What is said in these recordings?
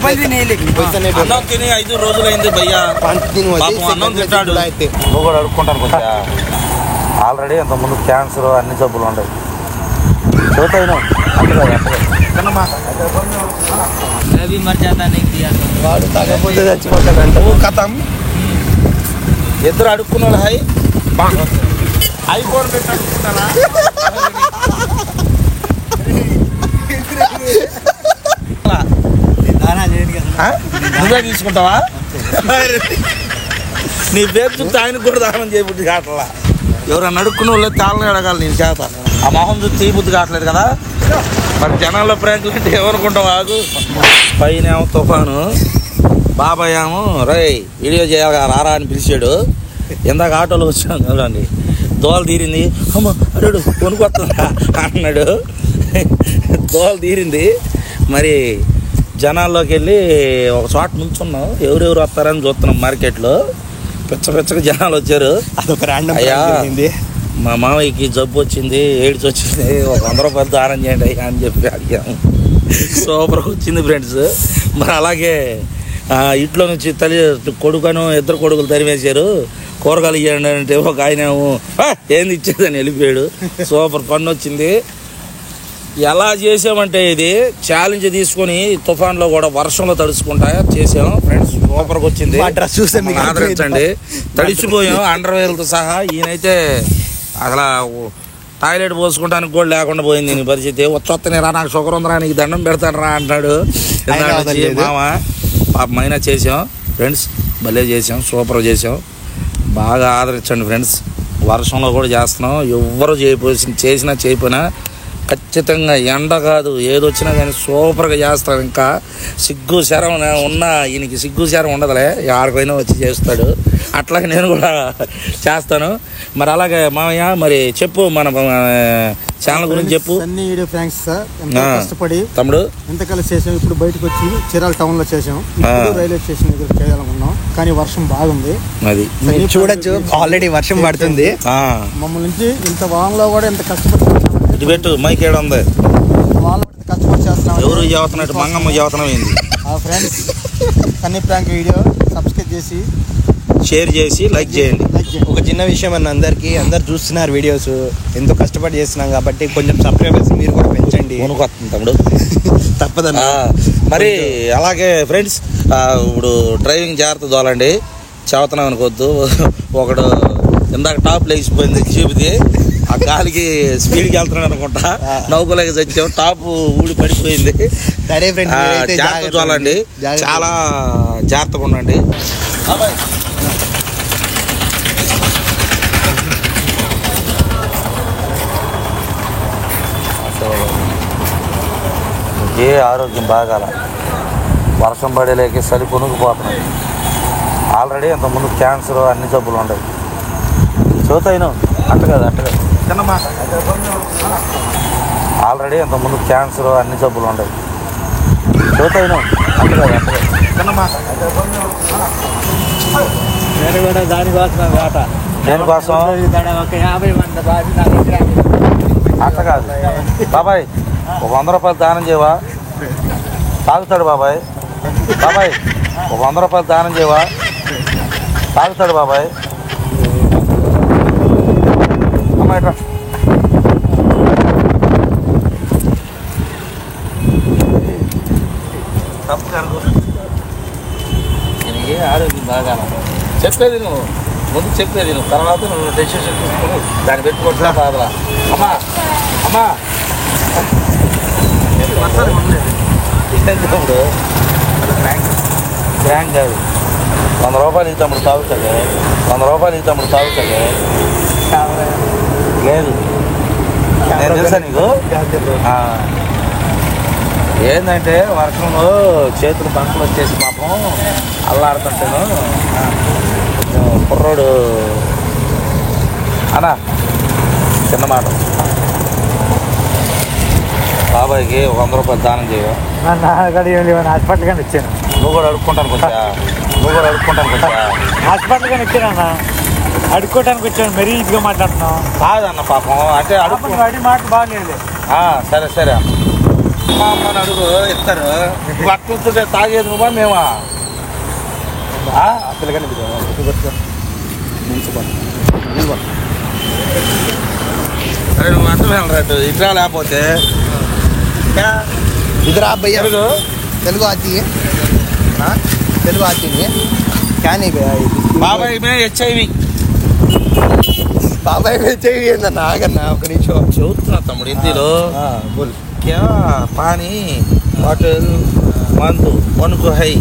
అన్నం తిని 5 రోజులైంది భయ్యా. అన్నం తింటాడు. నువ్వు కూడా అడుక్కుంటాను కొంచెం. ఆల్రెడీ అంతకుముందు క్యాన్సర్ అన్ని జబ్బులు ఉన్నాయి. చూతాను వాడు తగ్గపోతే చచ్చిపోతాడంట. కథం ఇద్దరు అడుక్కున్నాడు. హై ఐఫోన్ పెట్టి అడుక్కుంటారా? నువ్వే తీసుకుంటావా? నీ పేరు చూస్తే ఆయనకు కూడా దానం చేయబుద్ధి కావట్లా. ఎవరన్నా అడుక్కున్న వాళ్ళు తాళని అడగాలి నేను చేత. ఆ మొహం చూసి తీయబుద్ధి కావట్లేదు కదా. మరి జనాల్లో ప్రాంకులు అంటే ఏమనుకుంటావు? ఆగు. పైన ఏమో తుఫాను, బాబాయ్ ఏమో రై వీడియో చేయాలి రారా అని పిలిచాడు. ఇందాక ఆటోలో వచ్చాను చూడండి. దోలు తీరింది. అమ్మ అడు కొనుక్కొస్తుందా అన్నాడు. దోలు తీరింది. మరి జనాల్లోకి వెళ్ళి ఒక చోట నుంచున్నాం. ఎవరెవరు వస్తారని చూస్తున్నాం. మార్కెట్లో పిచ్చగా జనాలు వచ్చారు. అయ్యా మా మామయ్యకి జబ్బు వచ్చింది, ఎయిడ్స్ వచ్చింది, ఒక 100 రూపాయలు దానం చేయండి అయ్యా అని చెప్పి అడిగాము. సూపర్గా వచ్చింది ఫ్రెండ్స్. మరి అలాగే ఇంట్లో నుంచి కొడుకును 2 కొడుకులు తరిమేశారు. కూరగాయలు ఇవ్వండి అంటే ఒక ఆయన ఏంది ఇచ్చేదని వెళ్ళిపోయాడు. సూపర్ పన్ను వచ్చింది. ఎలా చేసామంటే ఇది ఛాలెంజ్ తీసుకొని తుఫాన్లో కూడా వర్షంలో తడుచుకుంటా చేసాం ఫ్రెండ్స్. సూపర్గా వచ్చింది. ఆదరించండి. తడిచిపోయాం అండర్వేర్లతో సహా. ఈయనైతే అసలు టాయిలెట్ పోసుకుంటానికి కూడా లేకుండా పోయింది నీ పరిస్థితి. వచ్చొత్తనే రా నాకు షుగర్ ఉందిరా నీకు దండం పెడతాను రా అంటాడు. మామ పాపమైనా చేసాం ఫ్రెండ్స్. భలే చేసాం, సూపర్ చేసాం. బాగా ఆదరించండి ఫ్రెండ్స్. వర్షంలో కూడా చేస్తున్నాం. ఎవ్వరు చేసినా చేయకపోయినా ఖచ్చితంగా ఎండ కాదు ఏదొచ్చినా కానీ సూపర్గా చేస్తాం. ఇంకా సిగ్గు శరం ఉన్నా ఈయనకి సిగ్గు శరం ఉండదులే, ఆడికైనా వచ్చి చేస్తాడు. అట్లాగే నేను కూడా చేస్తాను. మరి అలాగే మామయ్య మరి చెప్పు మన ఛానల్ గురించి చెప్పు. అన్ని వీడియో ఫ్రాంక్స్ సార్. కష్టపడి తమ్ముడు ఎంతకాలం చేసాం. ఇప్పుడు బయటకు వచ్చి చీరాల టౌన్ లో చేసాం. రైల్వే స్టేషన్ దగ్గర చేయాలనుకున్నాం కానీ వర్షం బాగుంది. అది చూడొచ్చు, ఆల్రెడీ వర్షం పడుతుంది. మమ్మల్ని నుంచి ఇంత వానలో కూడా ఎంత కష్టపడి ఇటు పెట్టు మైక్ ఏడ ఉంది. కష్టపడి చేస్తున్నాం. ఎవరు చదువుతున్నట్టు మంగమ్మ చదువుతున్నాం ఏంది. ఫ్రెండ్స్ అన్ని ప్రాంక్ వీడియో సబ్స్క్రైబ్ చేసి షేర్ చేసి లైక్ చేయండి. ఒక చిన్న విషయం అన్న, అందరు చూస్తున్నారు వీడియోస్, ఎంతో కష్టపడి చేస్తున్నాం కాబట్టి కొంచెం సబ్స్క్రైబర్స్ మీరు కూడా పెంచండి. కొనుక్కొస్తుంది తమ్ముడు తప్పదన్న. మరి అలాగే ఫ్రెండ్స్ ఇప్పుడు డ్రైవింగ్ జాగ్రత్త తోలండి. చదువుతున్నాం అనుకోవద్దు. ఒకడు ఇందాక టాప్ లేచిపోయింది చూపితే ఆ గాలికి స్పీడ్కి వెళ్తున్నాడు అనుకుంటా. నౌకలేక చచ్చాం. టాప్ ఊడి పడిపోయింది. జాగ్రత్త తోలండి. చాలా జాగ్రత్తగా ఉండండి. ఏ ఆరోగ్యం బాగాల వర్షం పడేలేక చలి కొనుక్కుపోతున్నాయి. ఆల్రెడీ అంతకుముందు క్యాన్సర్ అన్ని జబ్బులు ఉన్నాయి. చూతాయిను అట్ట కదా ఆల్రెడీ అంతకుముందు క్యాన్సర్ అన్ని జబ్బులు ఉన్నాయి. చూతాయిను అట్ట కదా దేనికోసం అట్ట కాదు బాబాయ్. ఒక 100 రూపాయలు దానం చేయవా? తాగుతాడు బాబాయ్. ఒక 100 రూపాయలు దానం చేయవా? తాగుతాడు బాబాయ్. అమ్మాయి తప్పు కనుక ఏ ఆరోగ్యం బాగా చెప్పేది నువ్వు ముందు చెప్పేది నువ్వు తర్వాత నువ్వు డెసిషన్ తీసుకుని దాన్ని పెట్టుకుంటున్నా బాధలా. అమ్మా తమ్ముడు బ్రాంక్ కాదు. 100 రూపాయలు ఈ తమ్ముడు తాగుతాడు. 100 రూపాయలు ఈ తమ్ముడు తాగుతాడు. లేదు నేను తెలుసా నీకు. ఏంటంటే వర్షంలో చేతులు బంకలు వచ్చేసి పాపం అల్లాడుతుంటాను. కొంచెం కుర్రోడు అన్నా చిన్న మాట. బాబాయ్కి 100 రూపాయలు దానం చేయవా? హాస్పిటల్ కానీ ఇచ్చాను. నువ్వు కూడా అడుక్కుంటాను కొంచెం. హాస్పిటల్ కానీ ఇచ్చానన్నా. అడుక్కోవటానికి వచ్చాను. మరీ ఇదిగా మాట్లాడుతున్నావు. కాదన్న పాపం అంటే అడుగు మాట బాగాలేదు. సరే మా అమ్మని అడుగు ఇస్తారు పట్టుకుంటుంటే తాగేది నువ్వా మేమా పిల్లగానే అరే నువ్వు అర్థం రేటు ఇట్లా లేకపోతే इधर आप भैया తెలుగు तेलुगु आती है हाँ तेलुगु आती है क्या नहीं भैया బాబాయ్ మే హెచ్ఐవి बाबाई में चाहिए ना नागन्ना ఒక నిమిషం చెబుతున్నా తమ్ముడు హిందీలో बोल क्या पानी బాటిల్ మందు వనుకు హై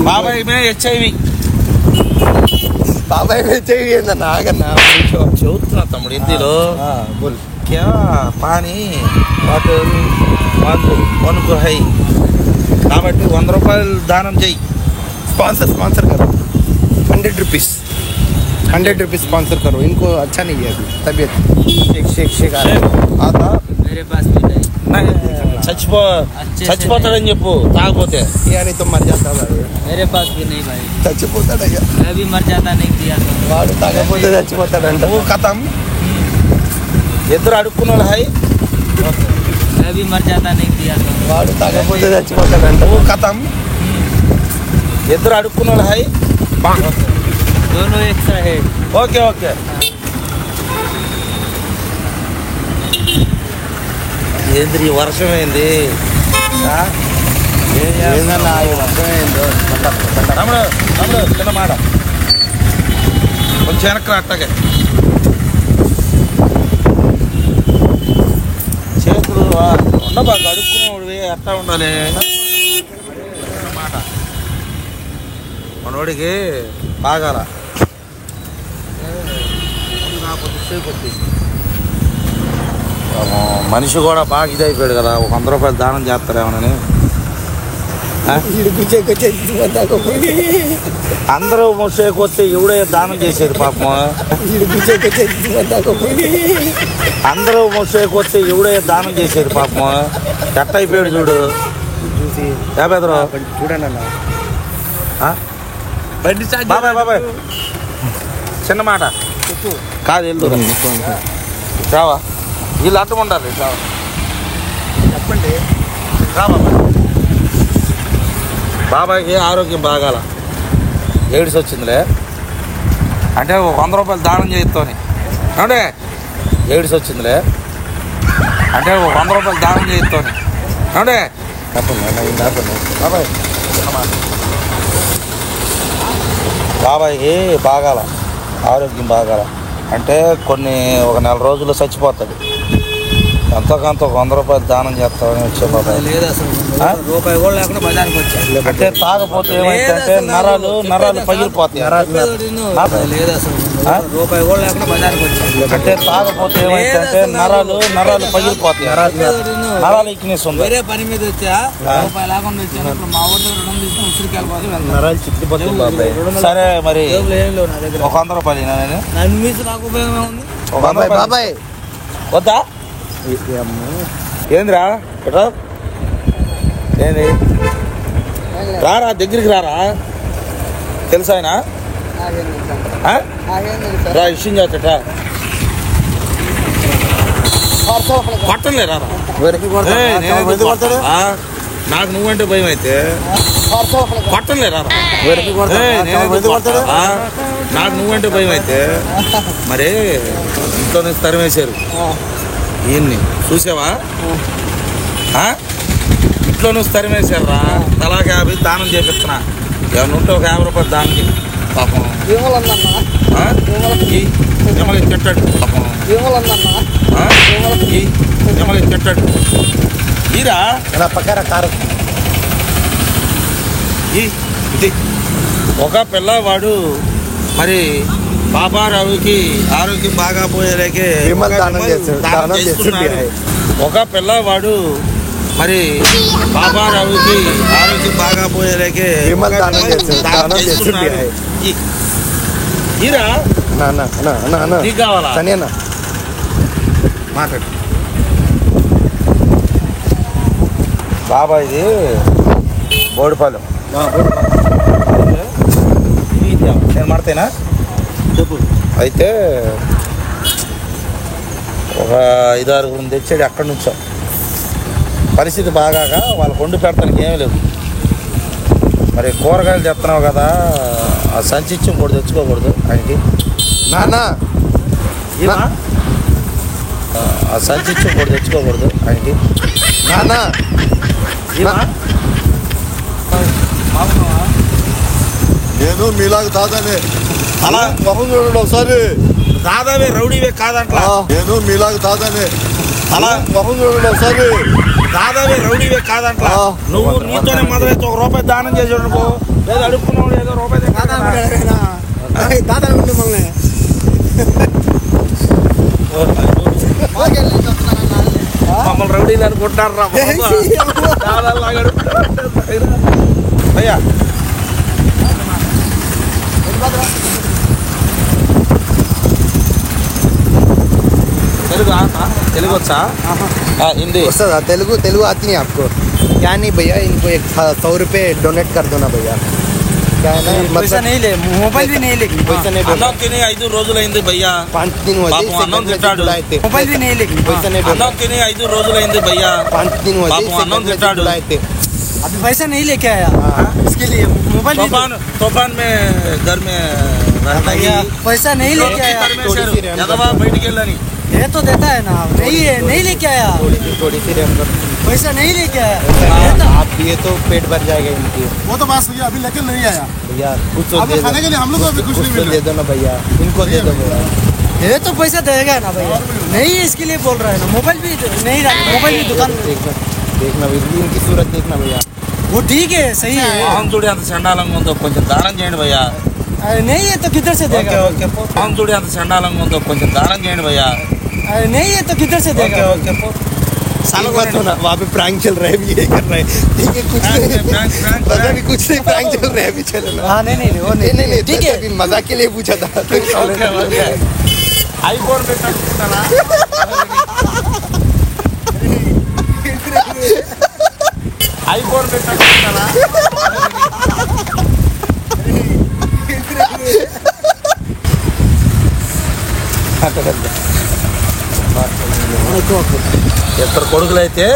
బాబాయ్ మే హెచ్ఐవి बाबाई में चाहिए ना नागन्ना ఒక నిమిషం చెబుతున్నా తమ్ముడు హిందీలో बोल क्या पानी బాటిల్ మందు వనుకు హై కాబట్టి 100 రూపాయలు దానం చెయ్యి स्पॉन्सर करो 100 रुपीस 100 रुपीस स्पॉन्सर करो इनको अच्छा नहीं है अभी तबीयत शेक आता मेरे पास भी नहीं చచ్చిపోతాడని చెప్పు తాగపోతే यानी तो मर जाता भाई मेरे पास भी नहीं भाई చచ్చిపోతాడయ్యా मैं भी मर जाता नहीं दिया तो వాడు తాగకపోతే చచ్చిపోతాడంట నువ్వు కథం ఇద్దరు అడుక్కున్న వాళ్ళు హై मैं भी मर जाता नहीं दिया तो వాడు తాగకపోతే చచ్చిపోతాడంట నువ్వు కథం ఇద్దరు అడుక్కున్న వాళ్ళు హై दोनों एक सा है ఓకే ఓకే ఏంది ఈ వర్షం ఏంది ఏందన్నా ఈ వర్షం ఏందో తమ్ముడు చిన్న మాట కొంచెం వెనక్కి అట్టగే చేతులు ఉండబాగా అడుక్కునేవాడివి ఎట్టా ఉండాలి మాట మనోడికి బాగాల మనిషి కూడా బాగా ఇదైపోయాడు కదా ఒక 100 రూపాయలు దానం చేస్తారేమోనని అందరూ మోసేకొస్తే ఎవడే దానం చేసేది పాపం అందరూ మోసేకొస్తే ఎవడే దానం చేసేది పాపం ఎట్ట అయిపోయాడు చూడు చూసి బెదరు చూడండి అన్న బాబాయ్ చిన్న మాట కాదు వెళ్దు రావా వీళ్ళు అర్థం ఉండాలి రావా చెప్పండి రా బాబాయ్కి ఆరోగ్యం బాగాల ఎయిడ్స్ వచ్చిందిలే అంటే ఒక 100 రూపాయలు దానం చేయిస్తోని అంటే ఎయిడ్స్ వచ్చిందిలే అంటే ఒక 100 రూపాయలు దానం చేయిస్తోని అంటే బాబాయ్ బాబాయ్కి బాగాల ఆరోగ్యం బాగాల అంటే ఒక నెల రోజుల్లో చచ్చిపోతాడు ఎంతో కొంత ఒక 100 రూపాయలు దానం చేస్తామని వచ్చే బాబాయ్ లేదు అసలు రూపాయి కూడా లేకుండా బజార్కి వచ్చా అంటే తాగపోతే ఏమైందంటే నరాలు పగిలిపోతాయి లేదు అసలు రూపాయి కూడా లేకుండా బజార్కి వచ్చా అంటే తాగపోతే ఏమైందంటే నరాలు పగిలిపోతాయి నరాలు ఇక్కినేసి ఉంది వేరే పని మీద వచ్చా రూపాయి లేకుండా వచ్చాను ఇప్పుడు మా ఊరి దగ్గర 200 తీసుకుని ఉసిరికి వెళ్ళిపోతే వెళ్తాను నరాలు చిక్కిపోతాయి బాబాయ్ సరే మరి జేబులో ఏం లేవు నా దగ్గర ఒక 100 రూపాయలు నేను నన్ను మీసి నాకు ఉపయోగం ఏముంది ఒక 100 బాబాయ్ రూపాయలు బాబాయ్ వద్దా ఏందిరా ఎట్రా ఏంది రారా దగ్గరికి రారా తెలుసా ఆయన రా విషయం చేస్తట కొట్టలే రారా నాకు నువ్వంటే భయం అయితే కొట్టలే రారా నాకు నువ్వంటే భయం అయితే మరి ఇంట్లో నుంచి తరిమేశారు ఈయన్ని చూసావా ఇంట్లో నుంచి తరిమేశారు రా తలాకి 50 దానం చేపిస్తున్నా ఏమన్నా ఉంటే ఒక 50 రూపాయలు దానం చేయి పాపం ఎమలకి తిట్టాడు పాపం ఎమలకి తిట్టాడు ఈరా నా పక్కన కారు ఇది ఒక పిల్లవాడు మరి బాబారావుకి ఆరోగ్యం బాగా పోయేలాగే విమల్ దానం చేస్తున్నాడు. ఒక పిల్లవాడు మరి బాబారావుకి ఆరోగ్యం బాగా పోయేలాగే విమల్ దానం చేస్తున్నాడు. ఈరా అన్న నీకు కావాలా సని అన్న మాట్లాడు బాబాయ్ది బోడిపాలెం నేను మాడతేనా అయితే ఒక 5-6 తెచ్చాడు అక్కడి నుంచో పరిస్థితి బాగాక వాళ్ళకి వండి పెడతానికి ఏమీ లేవు. మరి కూరగాయలు తెస్తున్నావు కదా, ఆ సంచి ఇచ్చి ఇంకోటి తెచ్చుకోకూడదు ఆయనకి. నానా ఆ సంచి ఇచ్చి ఇంకోటి తెచ్చుకోకూడదు ఆయనకి. నానా నేను మీలాగా దాదానే అలా మొహం చూడండి ఒకసారి. దాదావే రౌడీవే కాదంట్లా. నేను మీలాగా దాదానే అలా మొహం చూడండి ఒకసారి. దాదావే రౌడీవే కాదంట్లా. నువ్వు నీతోనే మొదలైతే ఒక రూపాయి దానం చేసి అనుకో, లేదా అడుక్కున్నావు ఏదో రూపాయి దాదా ఉంటే మళ్ళీ మమ్మల్ని రౌడీలు అనుకుంటారు రా అయ్యా. తెలుగు వచ్చా? హిందీ वस्ता तेलुगु तेलुगु आती नहीं आपको? क्या नहीं भैया, इनको एक 100 रुपये डोनेट कर दो ना भैया. क्या है ना, पैसा नहीं ले, मोबाइल भी नहीं लेगी. पैसा नहीं అన్నం తిని 5 రోజులైంది భయ్యా. 5 दिन हुए पापू अन्नम तिंटाडु. थे. मोबाइल भी नहीं लेगी. पैसा नहीं అన్నం తిని 5 రోజులైంది భయ్యా. 5 दिन हुए पापू अन्नम तिंटाडु. थे. अभी पैसा नहीं लेके आया इसके लिए. मोबाइल भी तूफान में घर में रहता ही पैसा नहीं लेके आया. ఎదవా బయటికి వెళ్ళని. ये तो देता है ना. नहीं है, नहीं लेके आया. थोड़ी सी रेम कर. पैसा नहीं लेके आया. आप ये तो पेट भर जाएगा इनकी. वो तो बात सही है, अभी लेकिन नहीं आया. भैया कुछ तो अब दे खाने के लिए हम लोग को अभी कुछ नहीं दो, मिल दे दो ना भैया, इनको दे दो भैया. ये तो पैसा देगा ना भैया. नहीं है इसके लिए बोल रहा है ना. मोबाइल भी नहीं रहा. मोबाइल भी दुकान में. देखना देखना भैया, इनकी सूरत देखना भैया. वो ठीक है, सही है. మొహం చూడి అంత చండాలంగా ఉందో కొంచెం దానం చేయండి భయ్యా. अरे नहीं है तो किधर से देगा. మొహం చూడి అంత చండాలంగా ఉందో కొంచెం దానం చేయండి భయ్యా. अरे नहीं है तो किधर से देगा. सालों मत होना, वहाँ पे प्रैंक चल रहा है, अभी ये कर रहा है. ठीक है, कुछ नहीं बस अभी कुछ नहीं, प्रैंक चल रहा है अभी, चलो ना. हाँ नहीं वो नहीं नहीं नहीं, ठीक है. अभी मजाक के लिए पूछा था. ఐఫోన్ పెట్టాలా? ఐఫోన్ పెట్టాలా? ఇద్దరు కొడుకులైతే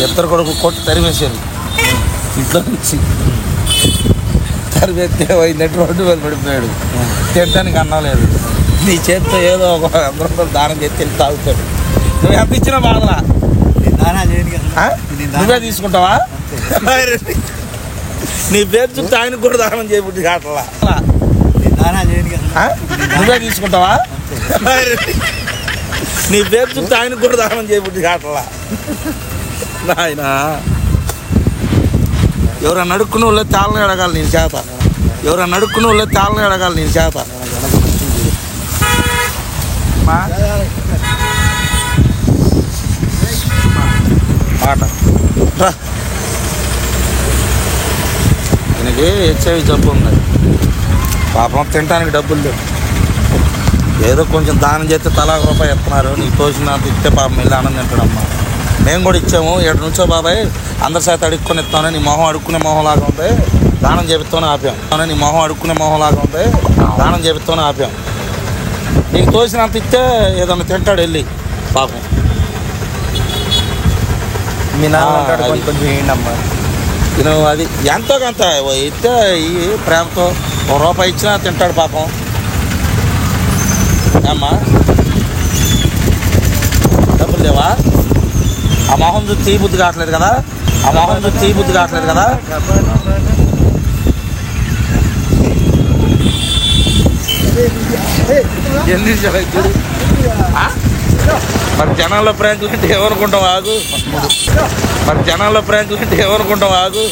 ఇద్దరు కొడుకు కొట్టి తరిమేశారు ఇంట్లో నుంచి. తరిమేస్తే 2,000 పడిపోయాడు. తినడానికి అన్నం లేదు. నీ చేతితో ఏదో ఒక 100 రూపాయలు దానం చేసి తిని తాగుతాడు. నువ్వు ఎంత ఇచ్చినా బాధలా. నువ్వే తీసుకుంటావా? నీ పేరు చూస్తే ఆయనకు కూడా దానం చేయబుద్ధి కావట్లా. నువ్వే తీసుకుంటావా? నీ పేరు చూస్తే ఆయనకు కూడా దానం చేయబుద్ధి కావట్లా. నాయన ఎవరన్నా అడుక్కున్న వాళ్ళే తాళ్ళని అడగాలి నేను చేత. ఎవరన్నా అడుక్కున్న వాళ్ళే తాళ్ళని అడగాలి నేను చేత. మాట ఈయనకి హెచ్ఐవి జబ్బు ఉంది. పాపం తినడానికి డబ్బులు లేవు. ఏదో కొంచెం దానం చేస్తే తలా రూపాయి ఇస్తున్నారు. నీకు తోచినంత ఇస్తే పాపం వెళ్ళి ఆనందం తింటాడమ్మా. మేము కూడా ఇచ్చాము. 7 నుంచో బాబాయ్ అందరి శాతం అడుక్కొని ఇస్తామని. నీ మొహం అడుక్కునే మొహం లాగా ఉంది, దానం చేపిస్తామని ఆపాం. నీ మొహం అడుక్కునే మొహం లాగా ఉంది, దానం చేపిస్తామని ఆపాం. నీకు తోచినంత ఇస్తే ఏదన్నా తింటాడు వెళ్ళి పాపం. మీ నాన్న కొంచెం వేయండి అమ్మా. నేను అది ఎంతో కొంత ఇస్తే ఈ ప్రేమతో 1 రూపాయి ఇచ్చినా తింటాడు పాపం. అమ్మా డబ్బులు లేవా? ఆ మొహం చూసి తీ బుద్ధి కావట్లేదు కదా. ఆ మొహం చూసి తీ బుద్ధి కావట్లేదు కదా. ఎన్ని చూడు. మరి జనాల్లో ప్రాంకులు అంటే ఏమనుకుంటాం ఆగు. మరి జనాల్లో ప్రాంకులు అంటే ఏమనుకుంటాం ఆగు.